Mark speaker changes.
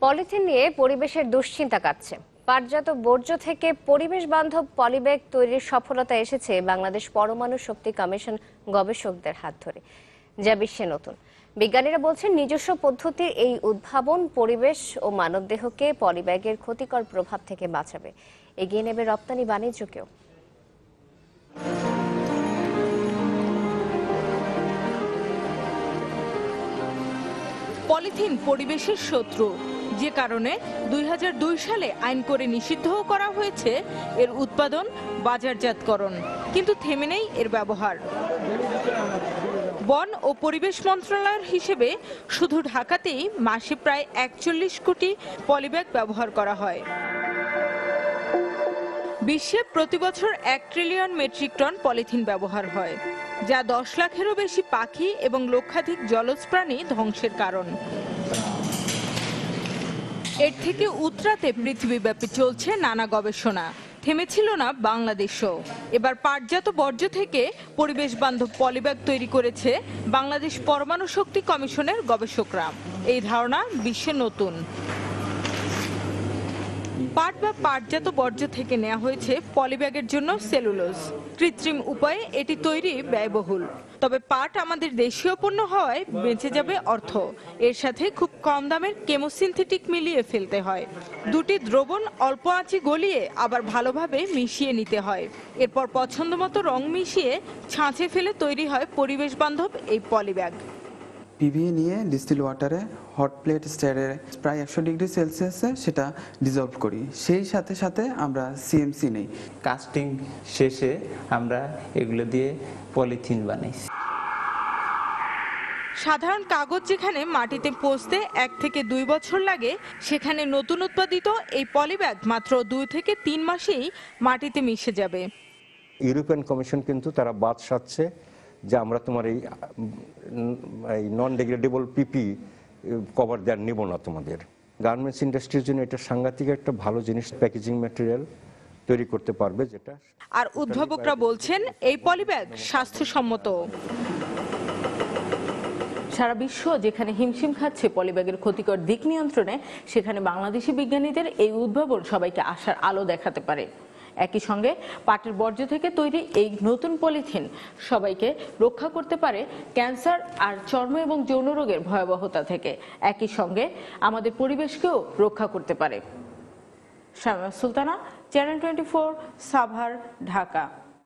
Speaker 1: Polythene নিয়ে পরিবেশের দুশ্চিন্তা কাটছে। পাটজাত বর্জ্য থেকে পরিবেশ বান্ধব পলিব্যাগ তৈরির সফলতা এসেছে বাংলাদেশ পরমাণু শক্তি কমিশন গবেষকদের হাত ধরে, যা বিশ্বে নতুন। বিজ্ঞানীরা বলছেন নিজস্ব পদ্ধতির এই উদ্ভাবন পরিবেশ ও মানবদেহকে পলিব্যাগের ক্ষতিকর প্রভাব থেকে বাঁচাবে, এগিয়ে নেবে রপ্তানি বাণিজ্যকেও।
Speaker 2: পলিথিন পরিবেশের শত্রু, যে কারণে ২০০২ সালে আইন করে নিষিদ্ধও করা হয়েছে এর উৎপাদন, বাজারজাতকরণ। কিন্তু থেমে নেই এর ব্যবহার। বন ও পরিবেশ মন্ত্রণালয়ের হিসেবে শুধু ঢাকাতেই মাসে প্রায় ৪১ কোটি পলিব্যাগ ব্যবহার করা হয়। বিশ্বে প্রতি বছর ১ ট্রিলিয়ন মেট্রিক টন পলিথিন ব্যবহার হয়, যা ১০ লাখেরও বেশি পাখি এবং লক্ষাধিক জলজ প্রাণী ধ্বংসের কারণ। এর থেকে উতরাতে পৃথিবীব্যাপী চলছে নানা গবেষণা। থেমেছিল না বাংলাদেশও। এবার পাটজাত বর্জ্য থেকে পরিবেশ বান্ধব পলিব্যাগ তৈরি করেছে বাংলাদেশ পরমাণু শক্তি কমিশনের গবেষকরা। এই ধারণা বিশ্বে নতুন। পাট বা পাটজাত বর্জ্য থেকে নেওয়া হয়েছে পলিব্যাগের জন্য সেলুলোজ। কৃত্রিম উপায়ে এটি তৈরি ব্যয়বহুল। তবে পাট আমাদের দেশীয় পণ্য হওয়ায় বেঁচে যাবে অর্থ। এর সাথে খুব কম দামের কেমোসিনথেটিক মিলিয়ে ফেলতে হয়। দুটি দ্রবণ অল্প আঁচে গলিয়ে আবার ভালোভাবে মিশিয়ে নিতে হয়। এরপর পছন্দমতো রং মিশিয়ে ছাঁচে ফেলে তৈরি হয় পরিবেশ বান্ধব এই পলিব্যাগ।
Speaker 3: পিভিএ নিয়ে ডিস্টিল ওয়াটারে হট প্লেট স্টারে প্রায় ১০০ ডিগ্রি সেলসিয়াসে সেটা ডিজলভ করি। সেই সাথে সাথে আমরা সিএমসি নেই।
Speaker 4: কাস্টিং শেষে আমরা এগুলো দিয়ে পলিথিন বানাইছি।
Speaker 2: সাধারণ কাগজ যেখানে মাটিতে পচতে ১ থেকে ২ বছর লাগে, সেখানে নতুন উৎপাদিত এই পলিব্যাগ মাত্র ২ থেকে ৩ মাসেই মাটিতে মিশে যাবে।
Speaker 5: ইউরোপিয়ান কমিশন কিন্তু তারা বাদ সাধছে যে আমরা তোমার এই নন ডিগ্রেডেবল পিপি কভার দেওয়ার নিব না তোমাদের। গার্মেন্টস ইন্ডাস্ট্রির জন্য এটা সাংঘাতিক একটা ভালো জিনিস, প্যাকেজিং ম্যাটেরিয়াল তৈরি করতে পারবে যেটা।
Speaker 2: আর উদ্ভাবকরা বলছেন এই পলিব্যাগ স্বাস্থ্যসম্মত।
Speaker 6: সারা বিশ্ব যেখানে হিমশিম খাচ্ছে পলিব্যাগের ক্ষতিকর দিক নিয়ন্ত্রণে, সেখানে বাংলাদেশি বিজ্ঞানীদের এই উদ্ভাবন সবাইকে আশার আলো দেখাতে পারে। একই সঙ্গে পাটের বর্জ্য থেকে তৈরি এই নতুন পলিথিন সবাইকে রক্ষা করতে পারে ক্যান্সার আর চর্ম এবং যৌন রোগের ভয়াবহতা থেকে। একই সঙ্গে আমাদের পরিবেশকেও রক্ষা করতে পারে। শামিমা সুলতানা, চ্যানেল 24, সাভার, ঢাকা।